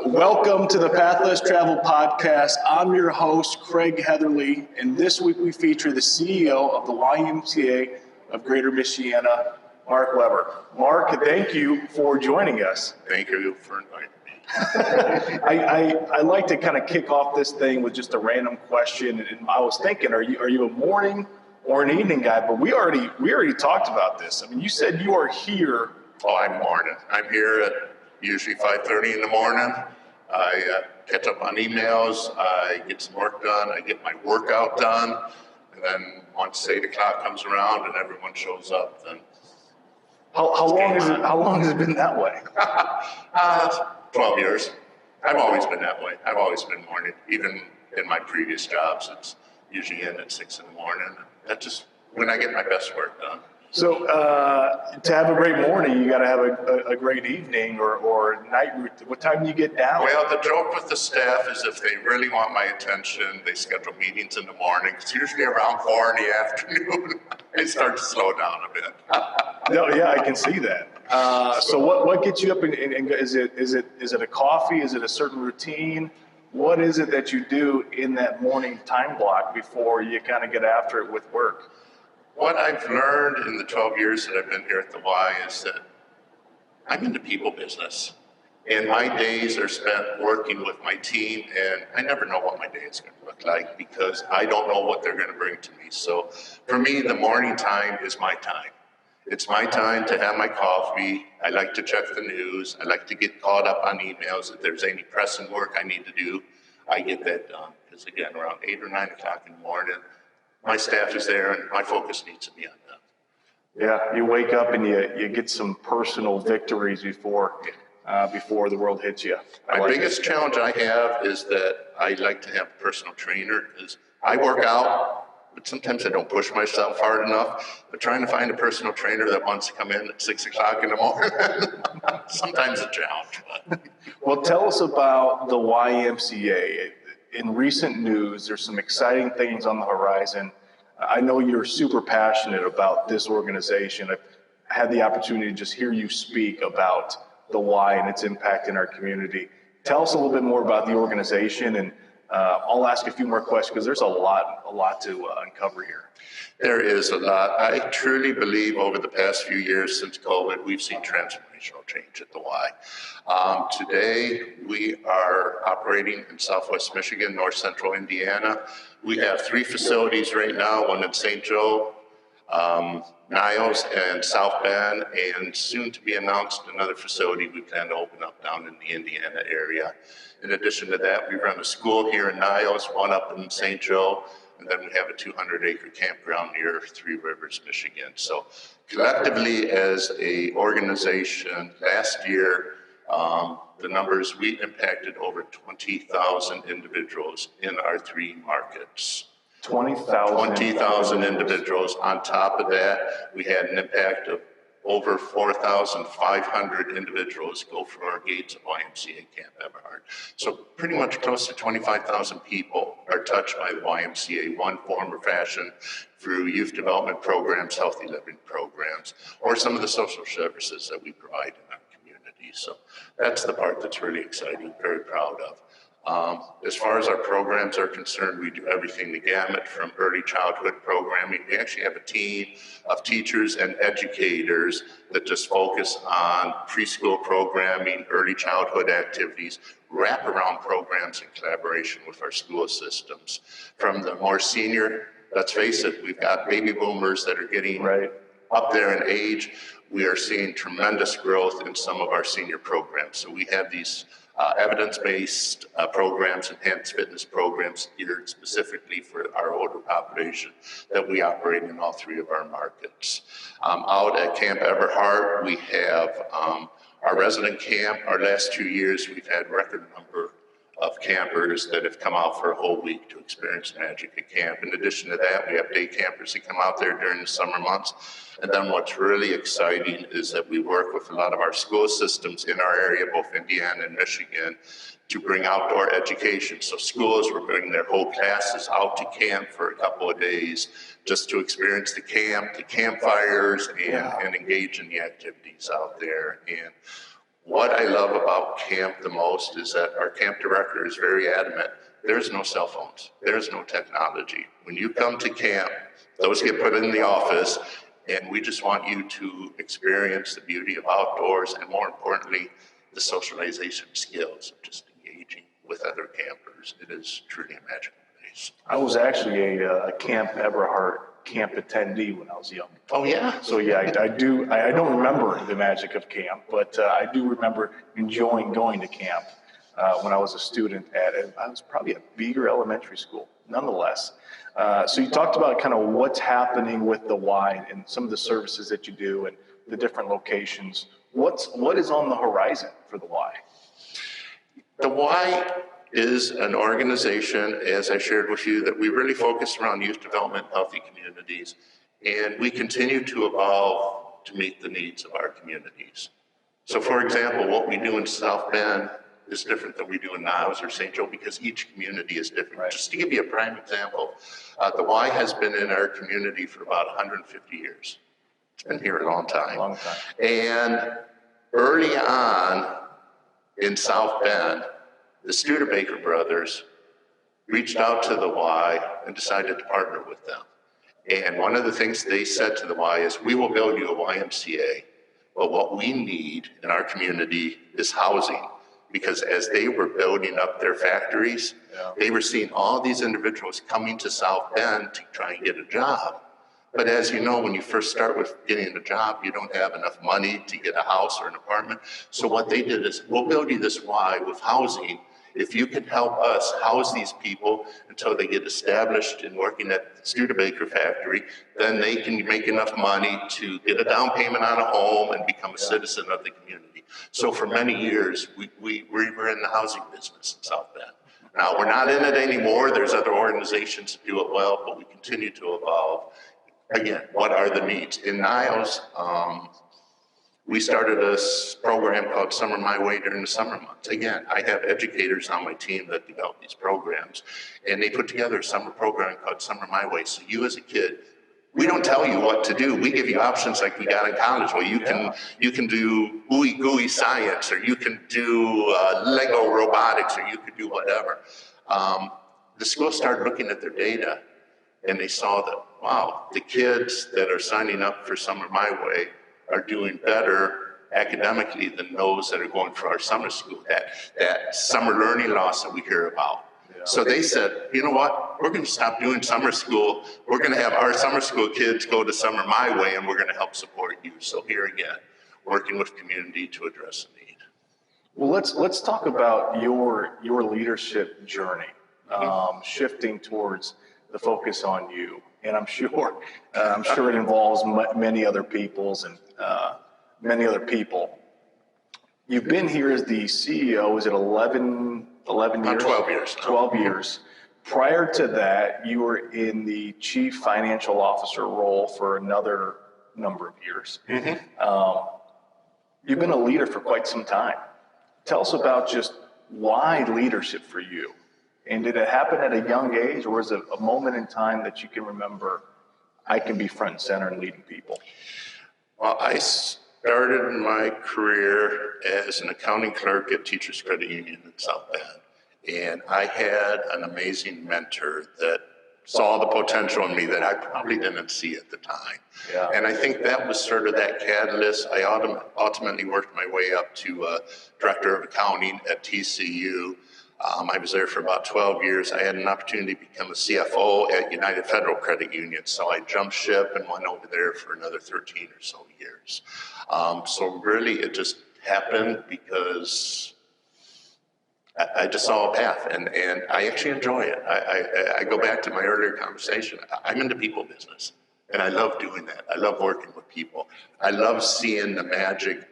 Welcome to the Pathless Travel Podcast. I'm your host, Craig Heatherly, and this week we feature the CEO of the YMCA of Greater Michiana, Mark Weber. Mark, thank you for joining us. Thank you for inviting me. I like to kind of kick off this thing with just a random question, and I was thinking, are you a morning or an evening guy? But we already talked about this. I mean, you said you are here. Oh, I'm morning. I'm here at usually 5:30 in the morning. I catch up on emails, I get some work done, I get my workout done, and then once 8 o'clock comes around and everyone shows up, then How long has it been that way? 12 years. I've always been that way. I've always been morning. Even in my previous jobs, it's usually in at 6 in the morning. That's just when I get my best work done. So to have a great morning, you got to have a great evening or night routine. What time do you get down? Well, the joke with the staff is if they really want my attention, they schedule meetings in the morning. It's usually around 4 in the afternoon. I start to slow down a bit. No, yeah, I can see that. So what gets you up? And is it a coffee? Is it a certain routine? What is it that you do in that morning time block before you kind of get after it with work? What I've learned in the 12 years that I've been here at the Y is that I'm in the people business. And my days are spent working with my team, and I never know what my day is going to look like because I don't know what they're going to bring to me. So for me, the morning time is my time. It's my time to have my coffee. I like to check the news. I like to get caught up on emails. If there's any pressing work I need to do, I get that done. Because again, around 8 or 9 o'clock in the morning, my staff is there and my focus needs to be on them. Yeah, you wake up and you get some personal victories before the world hits you. My biggest challenge I have is that I like to have a personal trainer because I work out, but sometimes I don't push myself hard enough. But trying to find a personal trainer that wants to come in at 6 o'clock in the morning, sometimes a challenge. Well, tell us about the YMCA. In recent news, there's some exciting things on the horizon. I know you're super passionate about this organization. I've had the opportunity to just hear you speak about the Y and its impact in our community. Tell us a little bit more about the organization, and I'll ask a few more questions because there's a lot to uncover here. There is a lot. I truly believe over the past few years since COVID, we've seen transformational change at the Y. Today, we are operating in Southwest Michigan, North Central Indiana. We have 3 facilities right now, one in St. Joe, Niles, and South Bend, and soon to be announced another facility we plan to open up down in the Indiana area. In addition to that, we run a school here in Niles, one up in St. Joe, and then we have a 200-acre campground near Three Rivers, Michigan. So collectively as a organization, last year, the numbers, we impacted over 20,000 individuals in our 3 markets. 20,000 individuals. On top of that, we had an impact of over 4,500 individuals go through our gates of YMCA Camp Everhart. So pretty much close to 25,000 people are touched by the YMCA, one form or fashion, through youth development programs, healthy living programs, or some of the social services that we provide in our community. So that's the part that's really exciting, very proud of. As far as our programs are concerned, we do everything the gamut from early childhood programming. We actually have a team of teachers and educators that just focus on preschool programming, early childhood activities, wraparound programs in collaboration with our school systems. From the more senior, let's face it, we've got baby boomers that are getting up there in age. We are seeing tremendous growth in some of our senior programs. So we have these evidence-based programs, enhanced fitness programs geared specifically for our older population that we operate in all 3 of our markets. Out at Camp Everhart, we have our resident camp. Our last 2 years, we've had record number of campers that have come out for a whole week to experience magic at camp. In addition to that, we have day campers that come out there during the summer months. And then what's really exciting is that we work with a lot of our school systems in our area, both Indiana and Michigan, to bring outdoor education. So schools will bring their whole classes out to camp for a couple of days just to experience the camp, the campfires, and engage in the activities out there. And What I love about camp the most is that our camp director is very adamant. There's no cell phones. There's no technology. When you come to camp, those get put in the office, and we just want you to experience the beauty of outdoors and, more importantly, the socialization skills of just engaging with other campers. It is truly a magical place. I was actually a Camp Everhart camp attendee when I was young. Oh, yeah? So yeah, I don't remember the magic of camp, but I do remember enjoying going to camp when I was a student I was probably at Beaver Elementary School, nonetheless. So you talked about kind of what's happening with the Y and some of the services that you do and the different locations. What is on the horizon for the Y? The Y is an organization, as I shared with you, that we really focus around youth development, healthy communities, and we continue to evolve to meet the needs of our communities. So for example, what we do in South Bend is different than we do in Niles or St. Joe because each community is different. Right. Just to give you a prime example, the Y has been in our community for about 150 years. It's been here a long time. Long time. And early on in South Bend, the Studebaker brothers reached out to the Y and decided to partner with them. And one of the things they said to the Y is, we will build you a YMCA, but what we need in our community is housing. Because as they were building up their factories, they were seeing all these individuals coming to South Bend to try and get a job. But as you know, when you first start with getting a job, you don't have enough money to get a house or an apartment. So what they did is, we'll build you this Y with housing. If you can help us house these people until they get established in working at the Studebaker factory, then they can make enough money to get a down payment on a home and become a citizen of the community. So for many years, we were in the housing business in South Bend. Now, we're not in it anymore. There's other organizations that do it well, but we continue to evolve. Again, what are the needs? In Niles, we started a program called Summer My Way during the summer months. Again, I have educators on my team that develop these programs, and they put together a summer program called Summer My Way. So you as a kid, we don't tell you what to do. We give you options like we got in college, where you can do ooey gooey science, or you can do Lego robotics, or you could do whatever. The school started looking at their data, and they saw that, wow, the kids that are signing up for Summer My Way are doing better academically than those that are going for our summer school, that summer learning loss that we hear about. Yeah. So they said, you know what, we're going to stop doing summer school. We're going to have our summer school kids go to Summer My Way, and we're going to help support you. So here again, working with community to address the need. Well, let's talk about your leadership journey, shifting towards the focus on you. And I'm sure it involves many other peoples and many other people. You've been here as the CEO, is it 11 years? 12 years. 12 years. Prior to that, you were in the chief financial officer role for another number of years. Mm-hmm. You've been a leader for quite some time. Tell us about just why leadership for you. And did it happen at a young age, or is it a moment in time that you can remember, I can be front and center in leading people? Well, I started my career as an accounting clerk at Teachers Credit Union in South Bend. And I had an amazing mentor that saw the potential in me that I probably didn't see at the time. Yeah. And I think that was sort of that catalyst. I ultimately worked my way up to director of accounting at TCU. I was there for about 12 years. I had an opportunity to become a CFO at United Federal Credit Union. So I jumped ship and went over there for another 13 or so years. So really it just happened because I just saw a path, and I actually enjoy it. I go back to my earlier conversation. I'm in the people business, and I love doing that. I love working with people. I love seeing the magic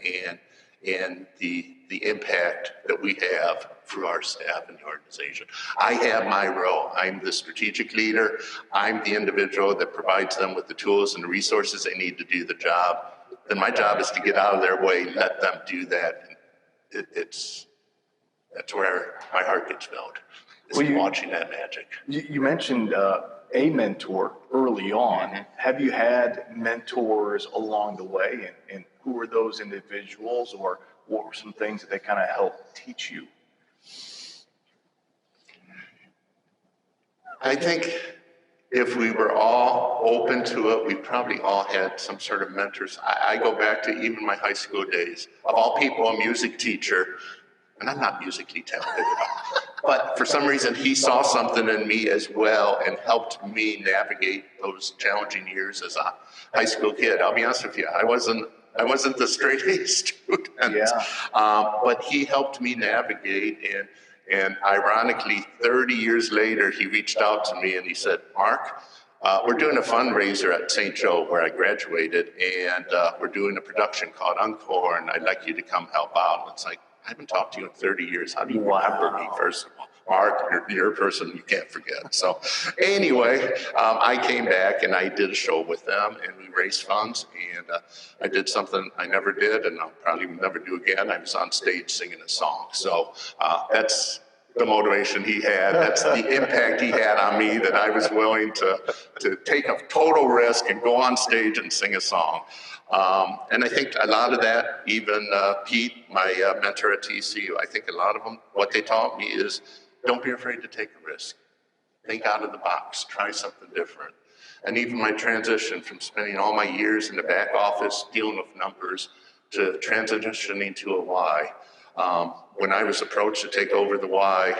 and the impact that we have through our staff and the organization. I have my role. I'm the strategic leader. I'm the individual that provides them with the tools and the resources they need to do the job. And my job is to get out of their way, let them do that. That's where my heart gets filled, is watching that magic. You mentioned a mentor early on. Mm-hmm. Have you had mentors along the way, and who are those individuals, or what were some things that they kind of helped teach you? I think if we were all open to it, we probably all had some sort of mentors. I go back to even my high school days. Of all people, a music teacher, and I'm not musically talented at all, but for some reason he saw something in me as well and helped me navigate those challenging years as a high school kid. I'll be honest with you, I wasn't the straight A student, but he helped me navigate. And ironically, 30 years later, he reached out to me and he said, Mark, we're doing a fundraiser at St. Joe where I graduated, and we're doing a production called Encore, and I'd like you to come help out. And it's like, I haven't talked to you in 30 years. How do you remember me, first of all? Mark, you're a person you can't forget. So anyway, I came back and I did a show with them, and we raised funds, and I did something I never did, and I'll probably never do again. I was on stage singing a song. So that's the motivation he had. That's the impact he had on me, that I was willing to take a total risk and go on stage and sing a song. And I think a lot of that, even Pete, my mentor at TCU, I think a lot of them, what they taught me is, don't be afraid to take a risk. Think out of the box, try something different. And even my transition from spending all my years in the back office dealing with numbers to transitioning to a Y. When I was approached to take over the Y,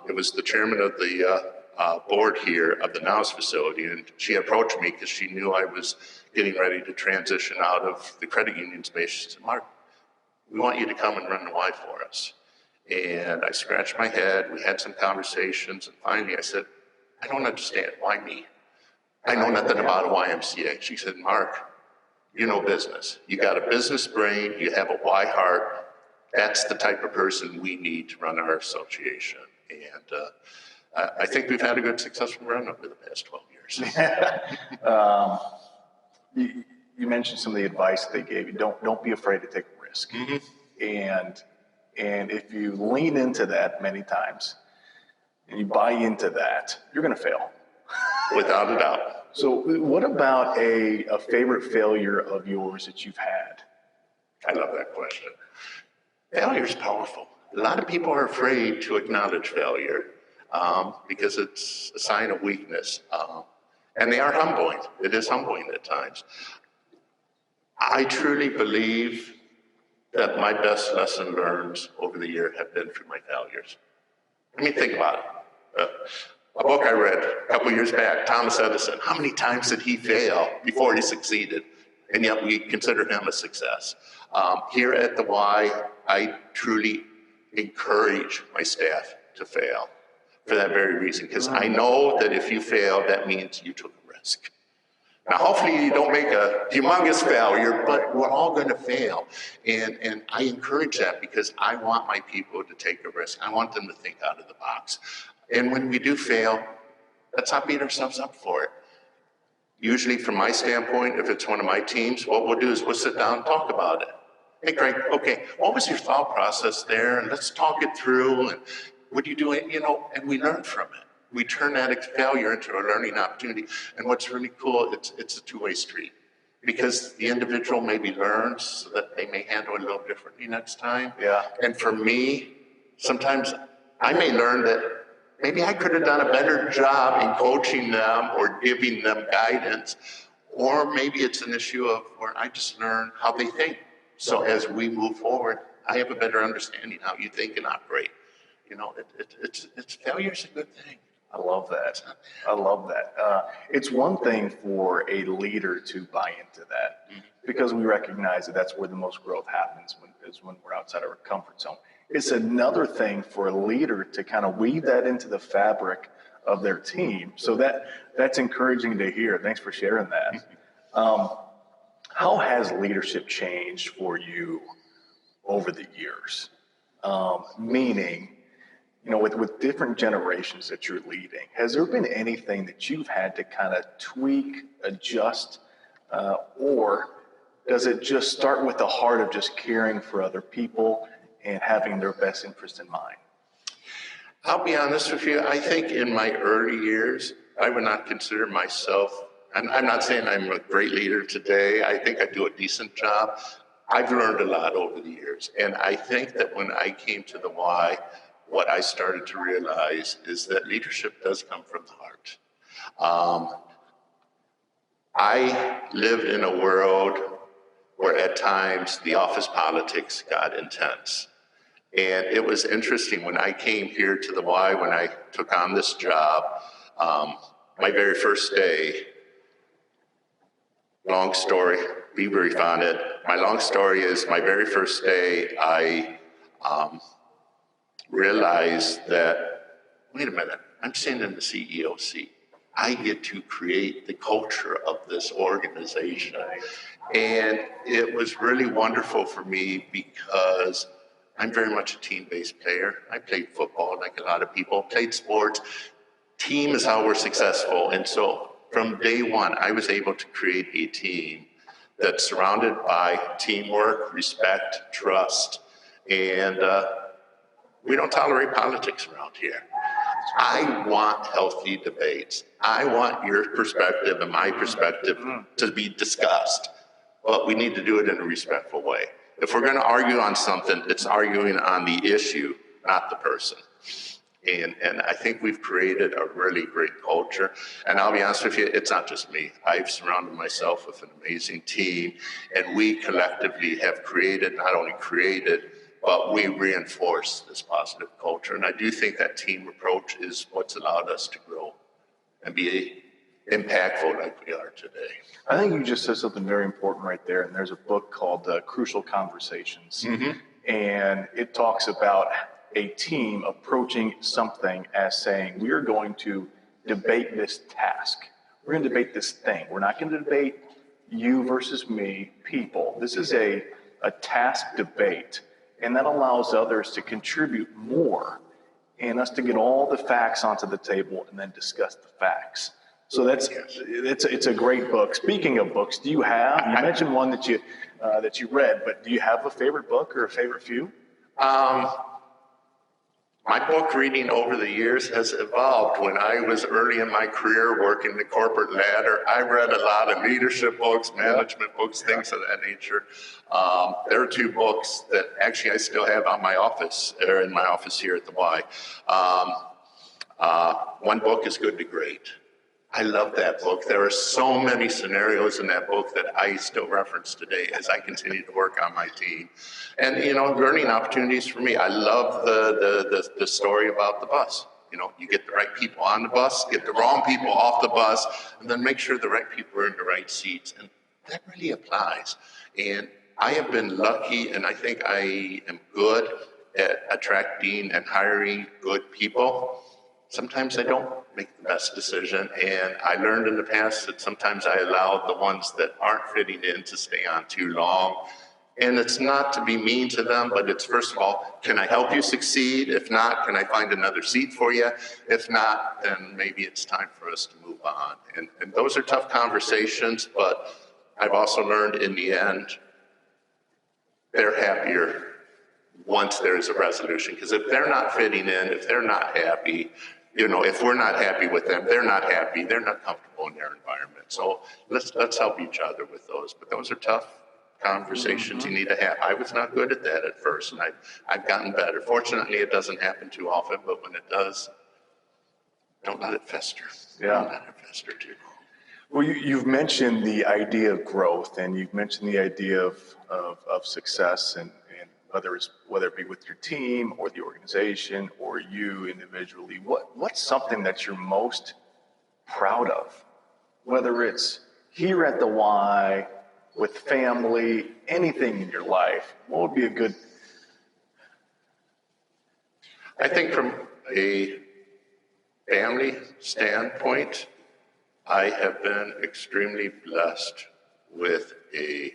it was the chairman of the board here of the Niles facility, and she approached me because she knew I was getting ready to transition out of the credit union space. She said, Mark, we want you to come and run the Y for us. And I scratched my head, we had some conversations, and finally I said, I don't understand, why me? I know nothing about a YMCA. She said, Mark, you know business. You got a business brain, you have a Y heart. That's the type of person we need to run our association. And I think we've had a good, successful run over the past 12 years. You mentioned some of the advice they gave you. Don't be afraid to take a risk. Mm-hmm. And if you lean into that many times and you buy into that, you're going to fail. Without a doubt. So what about a favorite failure of yours that you've had? I love that question. Failure is powerful. A lot of people are afraid to acknowledge failure because it's a sign of weakness. And they are humbling. It is humbling at times. I truly believe that my best lesson learned over the year have been through my failures. I mean, think about it. A book I read a couple years back, Thomas Edison, how many times did he fail before he succeeded? And yet we consider him a success. Here at the Y, I truly encourage my staff to fail for that very reason, because I know that if you fail, that means you took a risk. Now, hopefully you don't make a humongous failure, but we're all going to fail. And I encourage that because I want my people to take a risk. I want them to think out of the box. And when we do fail, let's not beat ourselves up for it. Usually from my standpoint, if it's one of my teams, what we'll do is we'll sit down and talk about it. Hey, Greg, okay, what was your thought process there? And let's talk it through. And what do you do? And we learn from it. We turn that failure into a learning opportunity. And what's really cool, it's a two-way street. Because the individual maybe learns so that they may handle it a little differently next time. Yeah. And for me, sometimes I may learn that maybe I could have done a better job in coaching them or giving them guidance. Or maybe it's an issue of where I just learn how they think. So as we move forward, I have a better understanding how you think and operate. Failure's a good thing. I love that. I love that. It's one thing for a leader to buy into that because we recognize that that's where the most growth happens when we're outside our comfort zone. It's another thing for a leader to kind of weave that into the fabric of their team. So that's encouraging to hear. Thanks for sharing that. How has leadership changed for you over the years? Meaning, with different generations that you're leading, has there been anything that you've had to kind of tweak, adjust, or does it just start with the heart of just caring for other people and having their best interest in mind? I'll be honest with you. I think in my early years, I would not consider myself, and I'm not saying I'm a great leader today. I think I do a decent job. I've learned a lot over the years. And I think that when I came to the Y, what I started to realize is that leadership does come from the heart. I lived in a world where at times the office politics got intense. And it was interesting when I came here to the Y, when I took on this job, my very first day, long story, be brief on it. My long story is my very first day, I realized that, wait a minute, I'm sitting in the CEO seat. I get to create the culture of this organization. And it was really wonderful for me because I'm very much a team-based player. I played football like a lot of people, played sports. Team is how we're successful. And so from day one, I was able to create a team that's surrounded by teamwork, respect, trust, and we don't tolerate politics around here. I want healthy debates. I want your perspective and my perspective to be discussed, but we need to do it in a respectful way. If we're going to argue on something, it's arguing on the issue, not the person. And I think we've created a really great culture. And I'll be honest with you, it's not just me. I've surrounded myself with an amazing team, and we collectively have created, not only created, but we reinforce this positive culture. And I do think that team approach is what's allowed us to grow and be impactful like we are today. I think you just said something very important right there. And there's a book called Crucial Conversations. And it talks about a team approaching something as saying, we are going to debate this task. We're going to debate this thing. We're not going to debate you versus me, people. This is a task debate. And that allows others to contribute more and us to get all the facts onto the table and then discuss the facts. So it's a great book. Speaking of books, do you mentioned one that you read, but do you have a favorite book or a favorite few? My book reading over the years has evolved. When I was early in my career working the corporate ladder, I read a lot of leadership books, management books, things of that nature. There are two books that actually I still have on my office, or in my office here at the Y. One book is Good to Great. I love that book. There are so many scenarios in that book that I still reference today as I continue to work on my team. And, learning opportunities for me. I love the story about the bus. You get the right people on the bus, get the wrong people off the bus, and then make sure the right people are in the right seats. And that really applies. And I have been lucky, and I think I am good at attracting and hiring good people. Sometimes I don't make the best decision, and I learned in the past that sometimes I allow the ones that aren't fitting in to stay on too long. And it's not to be mean to them, but it's, first of all, can I help you succeed? If not, can I find another seat for you? If not, then maybe it's time for us to move on. And those are tough conversations, but I've also learned in the end, they're happier once there's a resolution. Because if they're not fitting in, if they're not happy, if we're not happy with them, they're not happy, they're not comfortable in their environment. So let's help each other with those. But those are tough conversations you need to have. I was not good at that at first, and I've gotten better. Fortunately, it doesn't happen too often, but when it does, don't let it fester. Don't let it fester too long. Well, you've mentioned the idea of growth, and you've mentioned the idea of success, and whether it be with your team or the organization or you individually. What's something that you're most proud of? Whether it's here at the Y, with family, anything in your life, what would be a good? I think from a family standpoint, I have been extremely blessed with a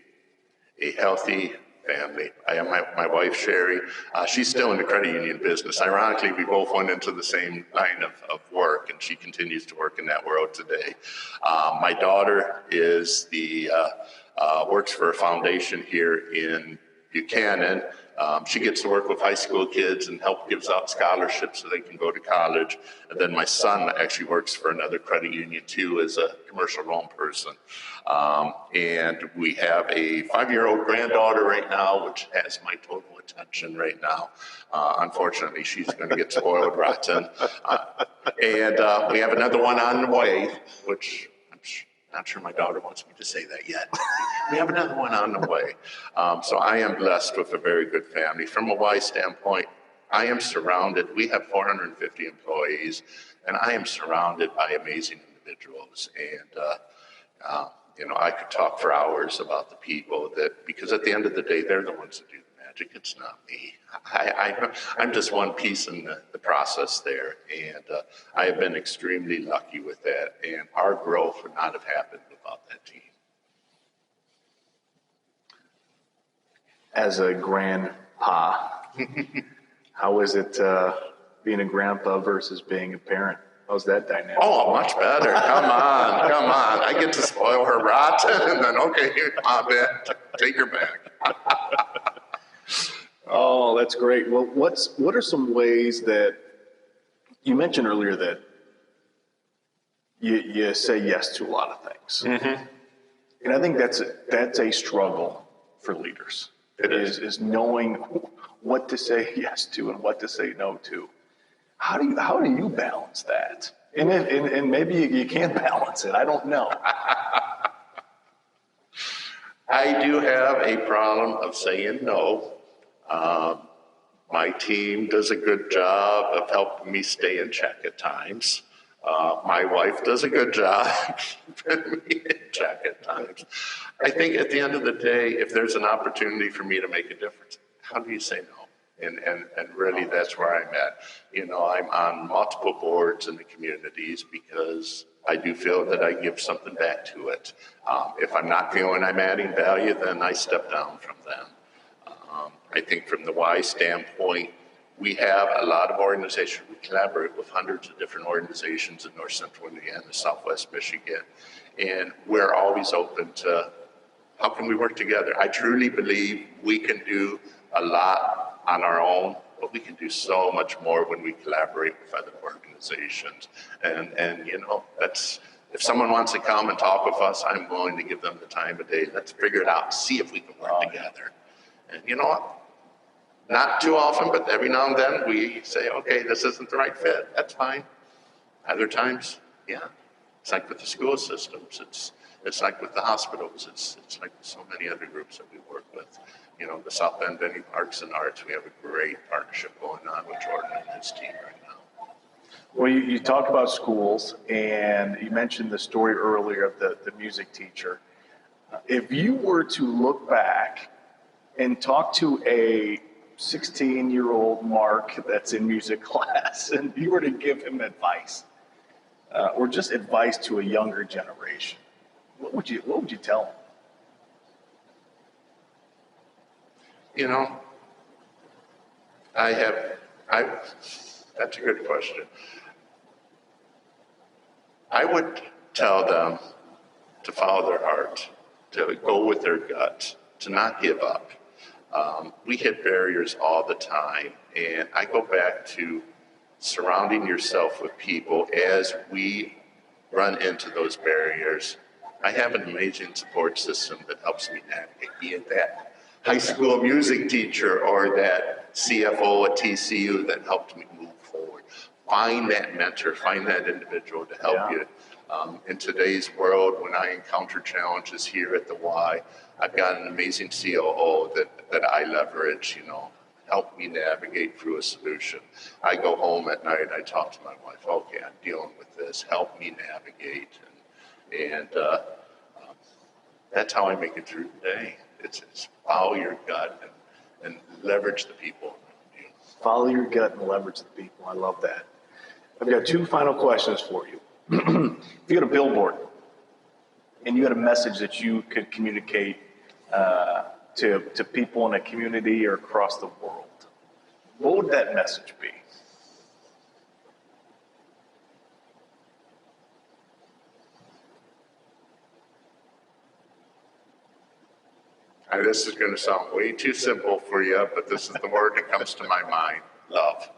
healthy family. I have my wife, Sherry. She's still in the credit union business. Ironically, we both went into the same line of work, and she continues to work in that world today. My daughter is works for a foundation here in Buchanan, She gets to work with high school kids and gives out scholarships so they can go to college. And then my son actually works for another credit union too as a commercial loan person. And we have a 5-year-old granddaughter right now, which has my total attention right now. Unfortunately, she's going to get spoiled rotten. And we have another one on the way, which I'm not sure my daughter wants me to say that yet. We have another one on the way. So I am blessed with a very good family. From a Y standpoint, I am surrounded. We have 450 employees, and I am surrounded by amazing individuals. And, I could talk for hours about the people because at the end of the day, they're the ones that do the magic. It's not me. I'm just one piece in the process there. And I have been extremely lucky with that. And our growth would not have happened without that team. As a grandpa, how is it being a grandpa versus being a parent? How's that dynamic? Oh, much better. Come on. I get to spoil her rotten, and then, okay, here, Mom, Dad, take her back. Oh, that's great. Well, what are some ways that you mentioned earlier that you say yes to a lot of things? Mm-hmm. And I think that's a struggle for leaders. It is knowing what to say yes to and what to say no to. How do you balance that? And maybe you can't balance it. I don't know. I do have a problem of saying no. My team does a good job of helping me stay in check at times. My wife does a good job keeping me in check at times. I think at the end of the day, if there's an opportunity for me to make a difference, how do you say no? And really that's where I'm at. I'm on multiple boards in the communities because I do feel that I give something back to it. If I'm not feeling I'm adding value, then I step down from them. I think from the Y standpoint, we have a lot of organizations. We collaborate with hundreds of different organizations in North Central Indiana, Southwest Michigan, and we're always open to how can we work together. I truly believe we can do a lot on our own, but we can do so much more when we collaborate with other organizations. And that's, if someone wants to come and talk with us, I'm willing to give them the time of day. Let's figure it out, see if we can work together. And you know what? Not too often, but every now and then we say, okay, this isn't the right fit. That's fine. Other times, yeah. It's like with the school systems. It's like with the hospitals. It's like with so many other groups that we work with. The South Bend Benny Parks and Arts, we have a great partnership going on with Jordan and his team right now. Well, you talk about schools, and you mentioned the story earlier of the music teacher. If you were to look back and talk to a 16-year-old Mark that's in music class, and you were to give him advice, or just advice to a younger generation, what would you tell him? That's a good question. I would tell them to follow their heart, to go with their gut, to not give up. We hit barriers all the time, and I go back to surrounding yourself with people as we run into those barriers. I have an amazing support system that helps me navigate, be it that high school music teacher or that CFO at TCU that helped me move forward. Find that mentor, find that individual to help you. In today's world, when I encounter challenges here at the Y, I've got an amazing COO that I leverage, help me navigate through a solution. I go home at night, I talk to my wife, okay, I'm dealing with this, help me navigate. And that's how I make it through the day. It's follow your gut and leverage the people around you. Follow your gut and leverage the people. I love that. I've got two final questions for you. If you had a billboard and you had a message that you could communicate to people in a community or across the world, what would that message be? I This is going to sound way too simple for you, but this is the word that comes to my mind: love.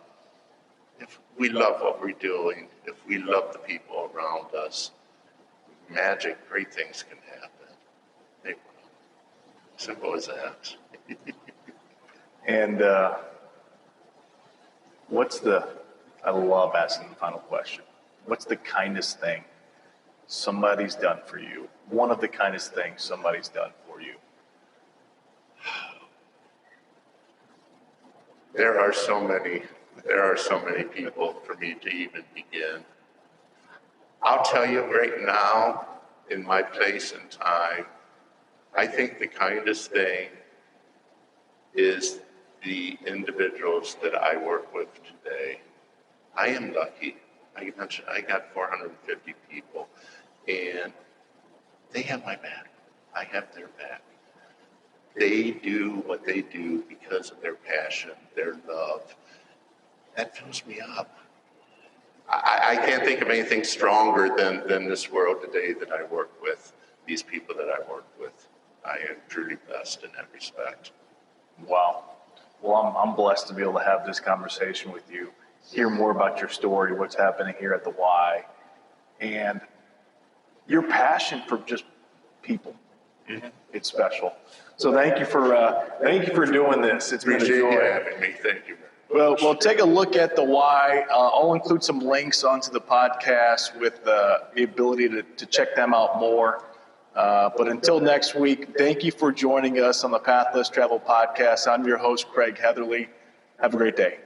If we love what we're doing, if we love the people around us, magic, great things can happen. They will. Simple as that. And I love asking the final question. What's the kindest thing somebody's done for you? One of the kindest things somebody's done for you? There are so many people for me to even begin. I'll tell you right now, in my place and time, I think the kindest thing is the individuals that I work with today. I am lucky. I mentioned I got 450 people, and they have my back. I have their back. They do what they do because of their passion, their love. That fills me up. I can't think of anything stronger than this world today that I work with, these people that I work with. I am truly blessed in that respect. Wow. Well, I'm blessed to be able to have this conversation with you, hear more about your story, what's happening here at the Y, and your passion for just people. Mm-hmm. It's special. So thank you for doing this. It's been a joy. Appreciate you having me. Thank you. Well, take a look at the Y. I'll include some links onto the podcast with the ability to check them out more. But until next week, thank you for joining us on the Path Less Travel podcast. I'm your host, Craig Heatherly. Have a great day.